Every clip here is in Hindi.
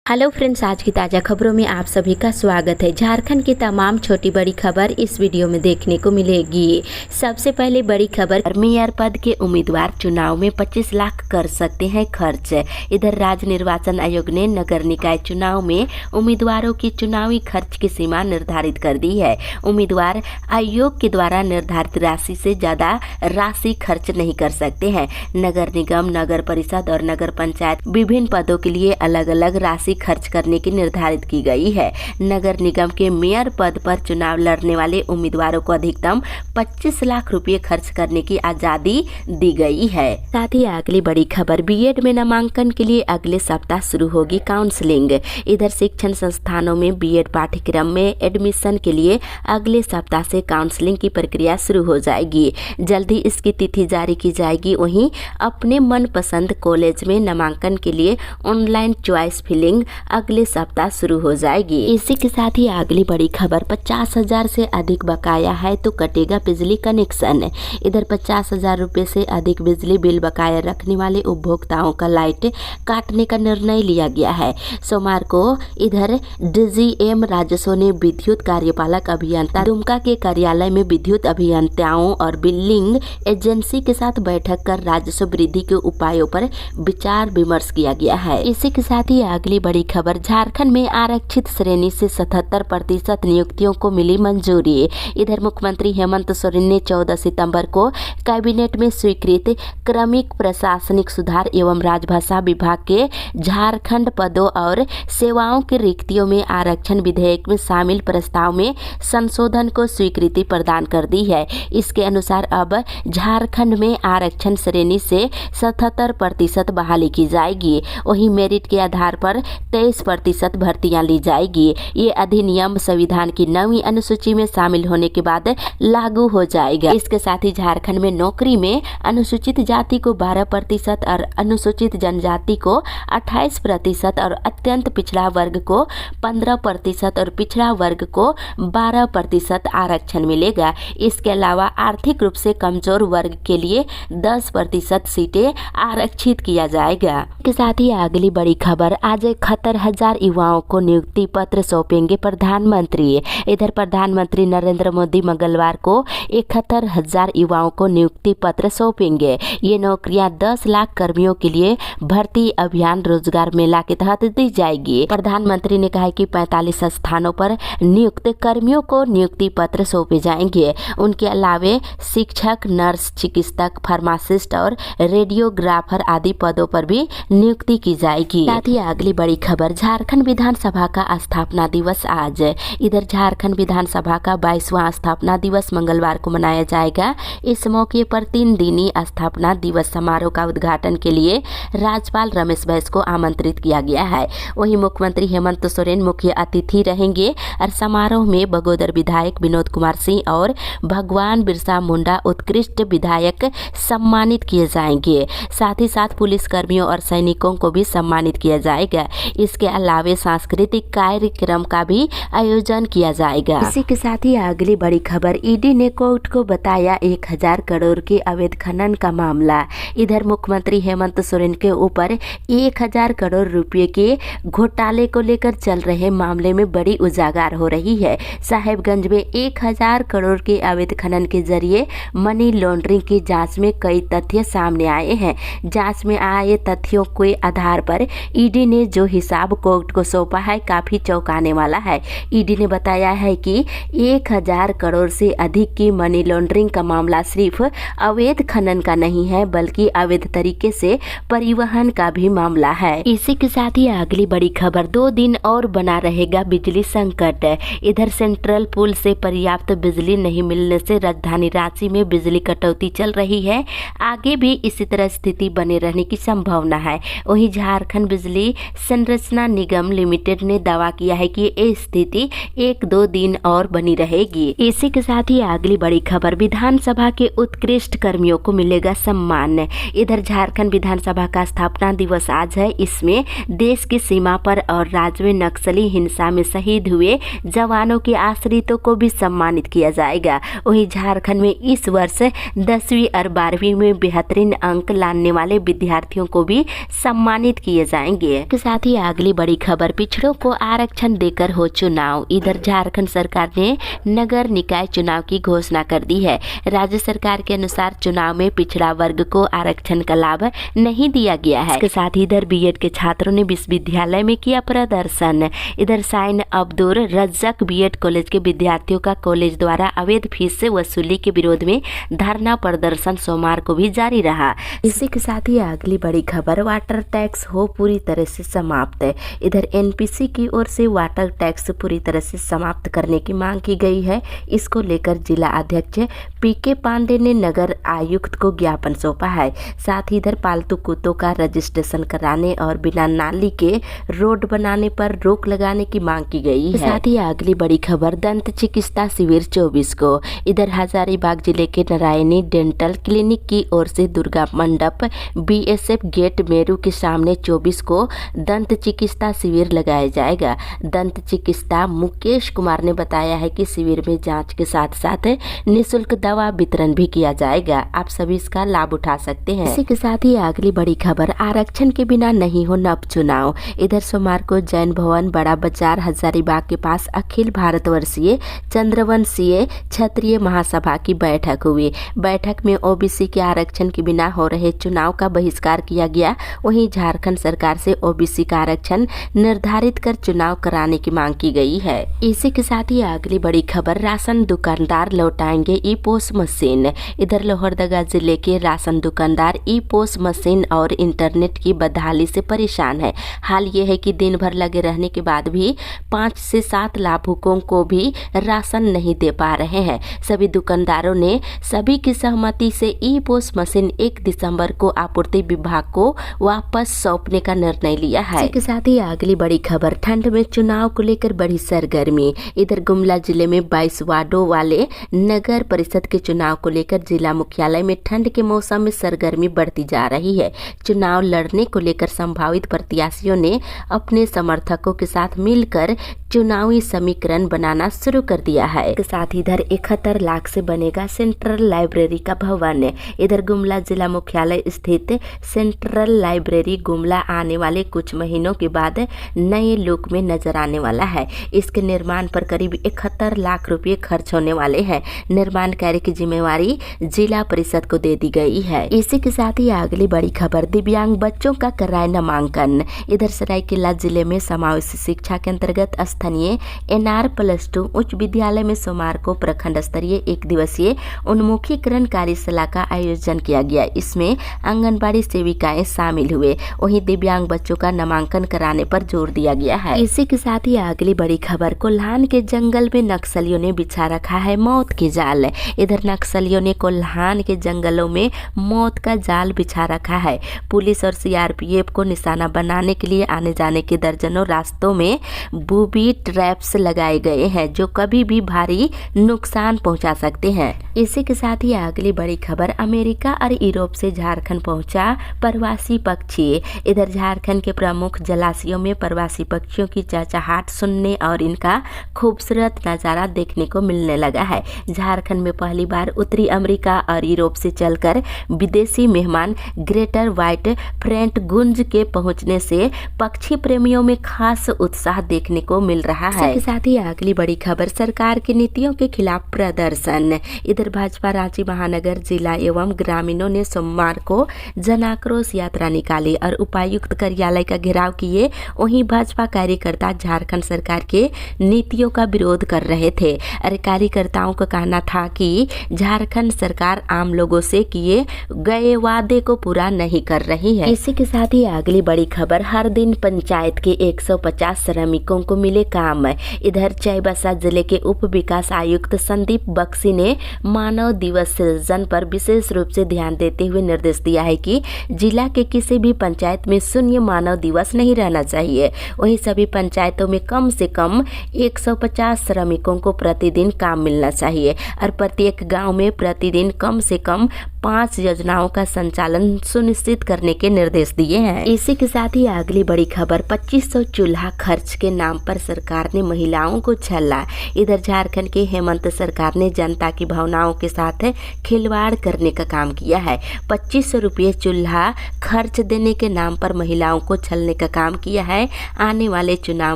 हेलो फ्रेंड्स, आज की ताज़ा खबरों में आप सभी का स्वागत है। झारखंड की तमाम छोटी बड़ी खबर इस वीडियो में देखने को मिलेगी। सबसे पहले बड़ी खबर, मेयर पद के उम्मीदवार चुनाव में 25 लाख कर सकते हैं खर्च। इधर राज्य निर्वाचन आयोग ने नगर निकाय चुनाव में उम्मीदवारों की चुनावी खर्च की सीमा निर्धारित कर दी है। उम्मीदवार आयोग के द्वारा निर्धारित राशि से ज्यादा राशि खर्च नहीं कर सकते हैं। नगर निगम, नगर परिषद और नगर पंचायत विभिन्न पदों के लिए अलग अलग राशि खर्च करने की निर्धारित की गई है। नगर निगम के मेयर पद पर चुनाव लड़ने वाले उम्मीदवारों को अधिकतम 25 लाख रुपए खर्च करने की आजादी दी गई है। साथ ही अगली बड़ी खबर, बीएड में नामांकन के लिए अगले सप्ताह शुरू होगी काउंसलिंग। इधर शिक्षण संस्थानों में बीएड पाठ्यक्रम में एडमिशन के लिए अगले सप्ताह से काउंसलिंग की प्रक्रिया शुरू हो जाएगी। जल्दी इसकी तिथि जारी की जाएगी। वहीं अपने मनपसंद कॉलेज में नामांकन के लिए ऑनलाइन चॉइस फिलिंग अगले सप्ताह शुरू हो जाएगी। इसी के साथ ही अगली बड़ी खबर, 50,000 से अधिक बकाया है तो कटेगा बिजली कनेक्शन। इधर 50,000 रुपए से अधिक बिजली बिल बकाया रखने वाले उपभोक्ताओं का लाइट काटने का निर्णय लिया गया है। सोमवार को इधर डीजीएम राजस्व ने विद्युत कार्यपालक अभियंता दुमका के कार्यालय में विद्युत अभियंताओं और बिलिंग एजेंसी के साथ बैठक कर राजस्व वृद्धि के उपायों पर विचार विमर्श किया गया है। इसी के साथ ही अगली बड़ी खबर, झारखंड में आरक्षित श्रेणी से 77% नियुक्तियों को मिली मंजूरी। इधर मुख्यमंत्री हेमंत सोरेन ने 14 सितंबर को कैबिनेट में स्वीकृत क्रमिक प्रशासनिक सुधार एवं राजभाषा विभाग के झारखंड पदों और सेवाओं की रिक्तियों में आरक्षण विधेयक में शामिल प्रस्ताव में संशोधन को स्वीकृति प्रदान कर दी है। इसके अनुसार अब झारखंड में आरक्षण श्रेणी से 77% बहाली की जाएगी। वहीं मेरिट के आधार पर 23% भर्तियां ली जाएगी। ये अधिनियम संविधान की 9वीं अनुसूची में शामिल होने के बाद लागू हो जाएगा। इसके साथ ही झारखंड में नौकरी में अनुसूचित जाति को 12% और अनुसूचित जनजाति को 28% और अत्यंत पिछड़ा वर्ग को 15% और पिछड़ा वर्ग को 12% आरक्षण मिलेगा। इसके अलावा आर्थिक रूप से कमजोर वर्ग के लिए 10% सीटें आरक्षित किया जाएगा। इसके साथ ही अगली बड़ी खबर, आज 71,000 युवाओं को नियुक्ति पत्र सौंपेंगे प्रधानमंत्री। इधर प्रधानमंत्री नरेंद्र मोदी मंगलवार को 71,000 युवाओं को नियुक्ति पत्र सौंपेंगे। ये नौकरियां 10 लाख कर्मियों के लिए भर्ती अभियान रोजगार मेला के तहत दी जाएगी। प्रधानमंत्री ने कहा कि 45 स्थानों पर नियुक्त कर्मियों को नियुक्ति पत्र सौंपे जाएंगे। उनके अलावे शिक्षक, नर्स, चिकित्सक, फार्मासिस्ट और रेडियोग्राफर आदि पदों पर भी नियुक्ति की जाएगी। साथ ही अगली बड़ी खबर, झारखंड विधानसभा का स्थापना दिवस आज। इधर झारखंड विधानसभा का 22वां स्थापना दिवस मंगलवार को मनाया जाएगा। इस मौके पर 3 दिनी स्थापना दिवस समारोह का उद्घाटन के लिए राज्यपाल रमेश बैस को आमंत्रित किया गया है। वहीं मुख्यमंत्री हेमंत सोरेन मुख्य अतिथि रहेंगे और समारोह में बगोदर विधायक विनोद कुमार सिंह और भगवान बिरसा मुंडा उत्कृष्ट विधायक सम्मानित किए जाएंगे। साथ ही साथ पुलिस कर्मियों और सैनिकों को भी सम्मानित किया जाएगा। इसके अलावा सांस्कृतिक कार्यक्रम का भी आयोजन किया जाएगा। इसी के साथ ही अगली बड़ी खबर, ईडी ने कोर्ट को बताया 1000 करोड़ के अवैध खनन का मामला। इधर मुख्यमंत्री हेमंत सोरेन के ऊपर 1000 करोड़ रुपए के घोटाले को लेकर चल रहे मामले में बड़ी उजागर हो रही है। साहेबगंज में 1000 करोड़ के अवैध खनन के जरिए मनी लॉन्ड्रिंग की जांच में कई तथ्य सामने आए हैं। जांच में आए तथ्यों के आधार पर ईडी ने जो हिसाब कोर्ट को सौंपा है काफी चौंकाने वाला है। ईडी ने बताया है कि 1000 करोड़ से अधिक की मनी लॉन्ड्रिंग का मामला सिर्फ अवैध खनन का नहीं है बल्कि अवैध तरीके से परिवहन का भी मामला है। इसी के साथ ही अगली बड़ी खबर, 2 दिन और बना रहेगा बिजली संकट। इधर सेंट्रल पुल से पर्याप्त बिजली नहीं मिलने से राजधानी रांची में बिजली कटौती चल रही है। आगे भी इसी तरह स्थिति बने रहने की संभावना है। वहीं झारखंड बिजली संरचना निगम लिमिटेड ने दावा किया है कि ये स्थिति 1-2 दिन और बनी रहेगी। इसी के साथ ही अगली बड़ी खबर, विधानसभा के उत्कृष्ट कर्मियों को मिलेगा सम्मान। इधर झारखंड विधानसभा का स्थापना दिवस आज है। इसमें देश की सीमा पर और राज्य में नक्सली हिंसा में शहीद हुए जवानों के आश्रितों को भी सम्मानित किया जाएगा। वहीं झारखंड में इस वर्ष 10वीं और 12वीं में बेहतरीन अंक लाने वाले विद्यार्थियों को भी सम्मानित किए जाएंगे। के साथ ही अगली बड़ी खबर, पिछड़ों को आरक्षण देकर हो चुनाव। इधर झारखंड सरकार ने नगर निकाय चुनाव की घोषणा कर दी है। राज्य सरकार के अनुसार चुनाव में पिछड़ा वर्ग को आरक्षण का लाभ नहीं दिया गया है। इसके साथ ही इधर बीएड के छात्रों ने विश्वविद्यालय में किया प्रदर्शन। इधर साइन अब्दुल रज्जक बीएड कॉलेज के विद्यार्थियों का कॉलेज द्वारा अवैध फीस से वसूली के विरोध में धरना प्रदर्शन सोमवार को भी जारी रहा। इसी के साथ ही अगली बड़ी खबर, वाटर टैक्स हो पूरी तरह से समाप्त। इधर एनपीसी की ओर से वाटर टैक्स पूरी तरह से समाप्त करने की मांग की गई है। इसको लेकर जिला अध्यक्ष पीके पांडे ने नगर आयुक्त को ज्ञापन सौंपा है। साथ ही इधर पालतू कुत्तों का रजिस्ट्रेशन कराने और बिना नाली के रोड बनाने पर रोक लगाने की मांग की गई है। साथ ही अगली बड़ी खबर, दंत चिकित्सा शिविर 24 को। इधर हजारीबाग जिले के नारायणी डेंटल क्लिनिक की ओर से दुर्गा मंडप बीएसएफ गेट मेरू के सामने 24 को दंत चिकित्सा शिविर लगाया जाएगा। दंत चिकित्सा मुकेश कुमार ने बताया है कि शिविर में जांच के साथ साथ निःशुल्क दवा वितरण भी किया जाएगा। आप सभी इसका लाभ उठा सकते हैं। इसी के साथ ही अगली बड़ी खबर, आरक्षण के बिना नहीं हो नव चुनाव। इधर सोमवार को जैन भवन बड़ा बाजार हजारीबाग के पास अखिल भारतवर्षीय चंद्रवंशीय क्षत्रिय महासभा की बैठक हुई। बैठक में ओबीसी के आरक्षण के बिना हो रहे चुनाव का बहिष्कार किया गया। वहीं झारखंड सरकार से ओबीसी का आरक्षण निर्धारित कर चुनाव कराने की मांग की गई है। इसी के साथ ही अगली बड़ी खबर, राशन दुकानदार लौटाएंगे ई पोस मशीन। इधर लोहरदगा जिले के राशन दुकानदार ई पोस मशीन और इंटरनेट की बदहाली से परेशान है। हाल ये है कि दिन भर लगे रहने के बाद भी 5 से 7 लाभुकों को भी राशन नहीं दे पा रहे हैं। सभी दुकानदारों ने सभी की सहमति से ई पोस मशीन 1 दिसंबर को आपूर्ति विभाग को वापस सौंपने का निर्णय लिया है। इसके साथ ही अगली बड़ी खबर, ठंड में चुनाव को लेकर बड़ी सरगर्मी। इधर गुमला जिले में 22 वार्डों वाले नगर परिषद के चुनाव को लेकर जिला मुख्यालय में ठंड के मौसम में सरगर्मी बढ़ती जा रही है। चुनाव लड़ने को लेकर संभावित प्रत्याशियों ने अपने समर्थकों के साथ मिलकर चुनावी समीकरण बनाना शुरू कर दिया है। इसके साथ इधर 71 लाख से बनेगा सेंट्रल लाइब्रेरी का भवन। इधर गुमला जिला मुख्यालय स्थित सेंट्रल लाइब्रेरी गुमला आने वाले कुछ महीनों के बाद नए लुक में नजर आने वाला है। इसके निर्माण पर करीब 71 लाख रुपए खर्च होने वाले हैं। निर्माण कार्य की जिम्मेवारी जिला परिषद को दे दी गई है। इसी के साथ ही अगली बड़ी खबर, दिव्यांग बच्चों का कराए नामांकन। इधर सरायकेला जिले में समावेशी शिक्षा के अंतर्गत स्थानीय NR+2 उच्च विद्यालय में सोमवार को प्रखंड स्तरीय 1 दिवसीय उन्मुखीकरण कार्यशाला का आयोजन किया गया। इसमें आंगनबाड़ी सेविकाएं शामिल हुए। वहीं दिव्यांग बच्चों का नामांकन कराने पर जोर दिया गया है। इसी के साथ ही अगली बड़ी खबर, कोल्हान के जंगल में नक्सलियों ने बिछा रखा है मौत के जाल। इधर नक्सलियों ने कोल्हान के जंगलों में मौत का जाल बिछा रखा है। पुलिस और CRPF को निशाना बनाने के लिए आने जाने के दर्जनों रास्तों में बूबी ट्रैप्स लगाए गए हैं जो कभी भी भारी नुकसान पहुंचा सकते हैं। इसी के साथ ही अगली बड़ी खबर, अमेरिका और यूरोप से झारखंड पहुंचा प्रवासी पक्षी। इधर झारखंड के प्रमुख जलाशयों में प्रवासी पक्षियों की चहचहाट सुनने और इनका खूबसूरत नज़ारा देखने को मिलने लगा है। झारखंड में पहली बार उत्तरी अमेरिका और यूरोप से चलकर विदेशी मेहमान ग्रेटर व्हाइट फ्रंट गुंज के पहुंचने से पक्षी प्रेमियों में खास उत्साह देखने को मिल रहा है। इसके साथ ही अगली बड़ी खबर, सरकार की नीतियों के खिलाफ प्रदर्शन। इधर भाजपा रांची महानगर जिला एवं ग्रामीणों ने सोमवार को जन आक्रोश यात्रा निकाली और उपायुक्त कार्यालय का घेराव किए। वहीं भाजपा कार्यकर्ता झारखंड सरकार के नीतियों का विरोध कर रहे थे और कार्यकर्ताओं का कहना था कि झारखंड सरकार आम लोगों से किए गए वादे को पूरा नहीं कर रही है। इसी के साथ ही अगली बड़ी खबर, हर दिन पंचायत के 150 श्रमिकों को मिले काम। इधर चाईबासा जिले के उप विकास आयुक्त संदीप बख्शी ने मानव दिवस सृजन पर विशेष रूप से ध्यान देते हुए निर्देश दिया है कि जिला के किसी भी पंचायत में शून्य मानव दिवस नहीं रहना चाहिए। वहीं सभी पंचायतों में कम से कम 150 श्रमिकों को प्रतिदिन काम मिलना चाहिए और प्रत्येक गांव में प्रतिदिन कम से कम 5 योजनाओं का संचालन सुनिश्चित करने के निर्देश दिए हैं। इसी के साथ ही अगली बड़ी खबर, 2500 चूल्हा खर्च के नाम पर सरकार ने महिलाओं को छला। इधर झारखंड के हेमंत सरकार ने जनता की भावनाओं के साथ खिलवाड़ करने का काम किया है। 2500 रुपये चूल्हा खर्च देने के नाम पर महिलाओं को छलने का काम किया है। आने वाले चुनाव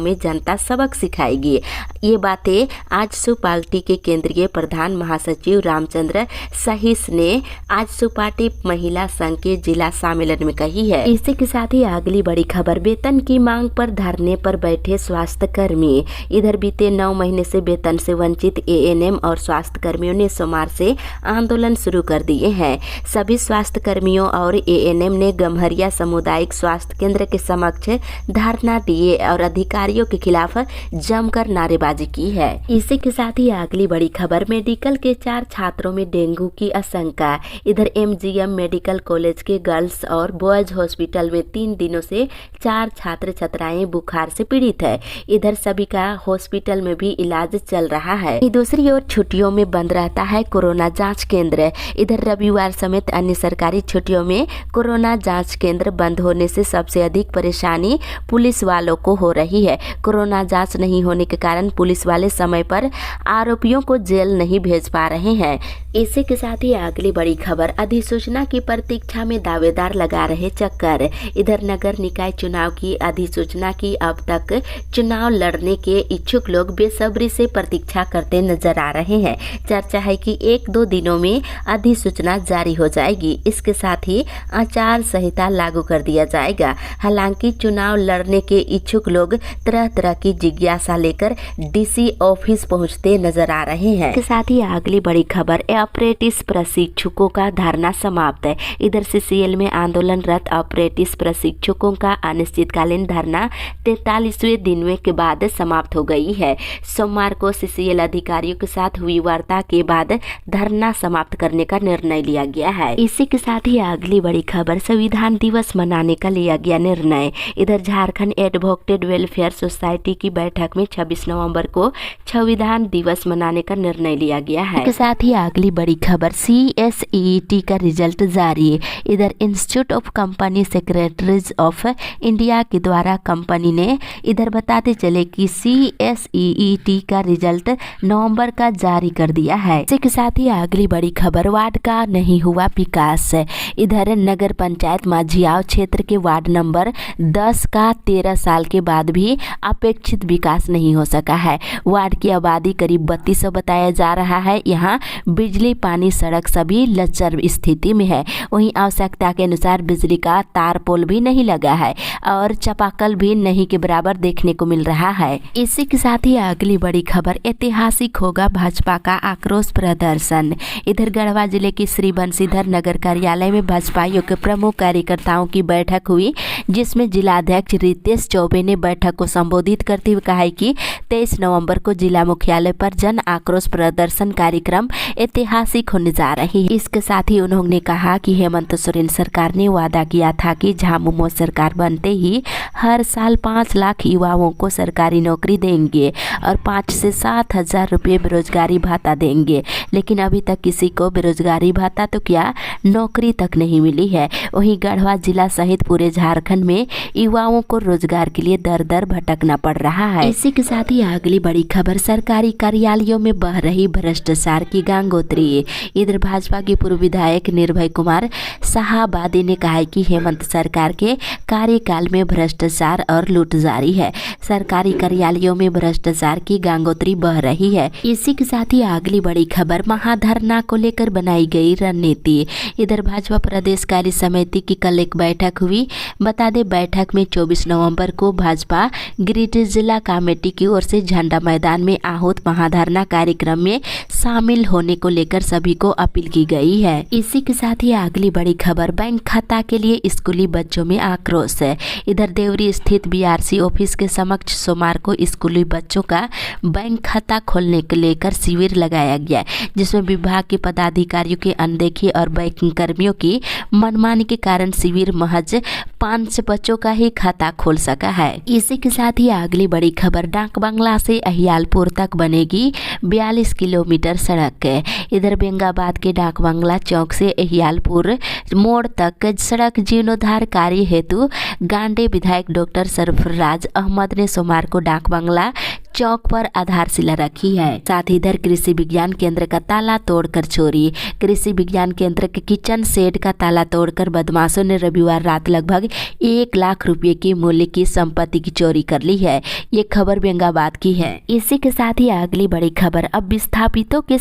में जनता सबक सिखाएगी। ये बातें आजसू पार्टी के केंद्रीय प्रधान महासचिव रामचंद्र सहिस ने आजसू पार्टी महिला संघ के जिला सम्मेलन में कही है। इसी के साथ ही अगली बड़ी खबर, वेतन की मांग पर धरने पर बैठे स्वास्थ्य कर्मी। इधर बीते 9 महीने से वेतन से वंचित एएनएम और स्वास्थ्य कर्मियों ने सोमवार से आंदोलन शुरू कर दिए हैं। सभी स्वास्थ्य कर्मियों और एएनएम ने गम्हरिया सामुदायिक स्वास्थ्य केंद्र के समक्ष धरना दिए और अधिकारियों के खिलाफ जमकर नारेबाजी की है। इसी के साथ ही अगली बड़ी खबर, मेडिकल के 4 छात्रों में डेंगू की आशंका। इधर एमजीएम मेडिकल कॉलेज के गर्ल्स और बॉयज हॉस्पिटल में 3 दिनों से 4 छात्र छात्राएं बुखार से पीड़ित है। इधर सभी का हॉस्पिटल में भी इलाज चल रहा है। दूसरी ओर छुट्टियों में बंद रहता है कोरोना जांच केंद्र। इधर रविवार समेत अन्य सरकारी छुट्टियों में कोरोना जांच केंद्र बंद होने से सबसे अधिक परेशानी पुलिस वालों को हो रही है। कोरोना जांच नहीं होने के कारण पुलिस वाले समय पर आरोपियों को जेल नहीं भेज पा रहे हैं। इसी के साथ ही अगली बड़ी खबर, अधिसूचना की प्रतीक्षा में दावेदार लगा रहे चक्कर। इधर नगर निकाय चुनाव की अधिसूचना की अब तक चुनाव लड़ने के इच्छुक लोग बेसब्री से प्रतीक्षा करते नजर आ रहे हैं। चर्चा है कि 1-2 दिनों में अधिसूचना जारी हो जाएगी। इसके साथ ही आचार संहिता लागू कर दिया जाएगा। हालांकि चुनाव लड़ने के इच्छुक लोग तरह तरह की जिज्ञासा लेकर डीसी ऑफिस पहुंचते नजर आ रहे हैं। इसके साथ ही अगली बड़ी खबर, अप्रेंटिस प्रशिक्षकों का धरना समाप्त है। इधर सीसीएल में आंदोलनरत अप्रेंटिस प्रशिक्षकों का अनिश्चितकालीन धरना 43वें दिन के बाद समाप्त हो गई है। सोमवार को सीसीएल अधिकारियों के साथ हुई वार्ता के बाद धरना समाप्त करने का निर्णय लिया गया है। इसी के साथ ही अगली बड़ी खबर, संविधान दिवस मनाने का लिया गया निर्णय। इधर झारखंड एडवोकेट वेलफेयर सोसाइटी की बैठक में 26 नवंबर को संविधान दिवस मनाने का निर्णय लिया गया है। इसके साथ ही अगली बड़ी खबर, CSEET का रिजल्ट जारी। इधर institute of company secretaries of India के द्वारा कंपनी ने इधर बताते चले कि CSEET का रिजल्ट नवंबर का जारी कर दिया है। इसी के साथ ही अगली बड़ी खबर, वार्ड का नहीं हुआ विकास। इधर नगर पंचायत माझियाव क्षेत्र के वार्ड नंबर 10 का 13 साल के बाद भी अपेक्षित विकास नहीं हो सका है। वार्ड की आबादी करीब 3200 बताया जा रहा है। यहाँ बिजली, पानी, सड़क सभी लचर स्थिति में है। वहीं आवश्यकता के अनुसार बिजली का तार पोल भी नहीं लगा है और चापाकल भी नहीं के बराबर देखने को मिल रहा है। इसी के साथ ही अगली बड़ी खबर, ऐतिहासिक होगा भाजपा का आक्रोश प्रदर्शन। इधर गढ़वा जिले के श्री बंशीधर नगर कार्यालय में भाजपाइयों के प्रमुख कार्यकर्ताओं की बैठक हुई, जिसमें जिलाध्यक्ष रितेश चौबे ने बैठक को संबोधित करते हुए कहा कि 23 नवंबर को जिला मुख्यालय पर जन आक्रोश प्रदर्शन कार्यक्रम ऐतिहासिक होने जा रही है। इसके साथ ही उन्होंने कहा कि हेमंत सोरेन सरकार ने वादा किया था कि झामुमो सरकार बनते ही हर साल 5 लाख युवाओं को सरकारी नौकरी देंगे और 5 से 7 हजार रुपये बेरोजगारी भत्ता देंगे, लेकिन अभी तक किसी को बेरोजगारी भत्ता तो क्या नौकरी तक नहीं मिली है। वहीं गढ़वा जिला सहित पूरे झारखंड में युवाओं को रोजगार के लिए दर दर भटकना पड़ रहा है। इसी के साथ ही अगली बड़ी खबर, सरकारी कार्यालयों में बह रही भ्रष्टाचार की गंगोत्री। इधर भाजपा के पूर्व विधायक निर्भय कुमार शाहाबादी ने कहा है कि हेमंत सरकार के कार्यकाल में भ्रष्टाचार और लूट जारी है। सरकारी कार्यालयों में भ्रष्टाचार की गंगोत्री बह रही है। इसी के साथ ही अगली बड़ी खबर, महाधरना को लेकर बनाई गई रणनीति। इधर भाजपा प्रदेश कार्य समिति की कल एक बैठक हुई। बता दें, बैठक में 24 नवंबर को भाजपा गिरिडीह जिला कमेटी की ओर से झंडा मैदान में आहूत महाधरना कार्यक्रम में शामिल होने को लेकर सभी को अपील की गई है। इसी के साथ ही अगली बड़ी खबर, बैंक खाता के लिए स्कूली बच्चों में आक्रोश है। इधर देवरी स्थित बीआरसी ऑफिस के समक्ष सोमवार को स्कूली बच्चों का बैंक खाता खोलने को लेकर शिविर लगाया गया, जिसमें विभाग के पदाधिकारियों की अनदेखी और बैंकिंग कर्मियों की मनमानी के कारण शिविर महज 5 बच्चों का ही खाता खोल सका है। इसी के साथ ही अगली बड़ी खबर, डाक बंगला से अहियालपुर तक बनेगी 42 किलोमीटर सड़क। इधर बेंगाबाद के डाक बंगला डाकबंगला चौक से एहियालपुर मोड़ तक सड़क जीर्णोद्धार कार्य हेतु गांडे विधायक डॉक्टर सरफराज अहमद ने सोमवार को डाकबंगला चौक पर आधारशिला रखी है। साथ ही इधर कृषि विज्ञान केंद्र का ताला तोड़कर चोरी। कृषि विज्ञान केंद्र के किचन शेड का ताला तोड़कर बदमाशों ने रविवार रात लगभग 1 लाख रुपए की मूल्य की संपत्ति की चोरी कर ली है। ये खबर बेंगाबाद की है। इसी के साथ ही अगली बड़ी खबर, अब विस्थापितों के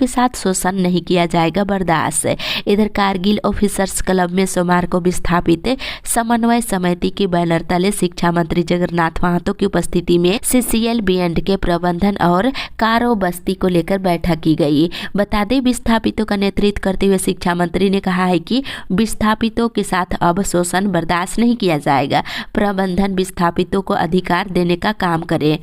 साथ शोषण नहीं किया जाएगा बर्दाश्त। इधर कारगिल ऑफिसर्स क्लब में सोमवार को विस्थापित समन्वय समिति की बैनर तले शिक्षा मंत्री जगन्नाथ महतो की उपस्थिति में CCL B&K के प्रबंधन और कारो बस्ती को लेकर बैठक की गई। बता दें, विस्थापितों का नेतृत्व करते हुए शिक्षा मंत्री ने कहा है कि विस्थापितों के साथ अब शोषण बर्दाश्त नहीं किया जाएगा। प्रबंधन विस्थापितों को अधिकार देने का काम करे।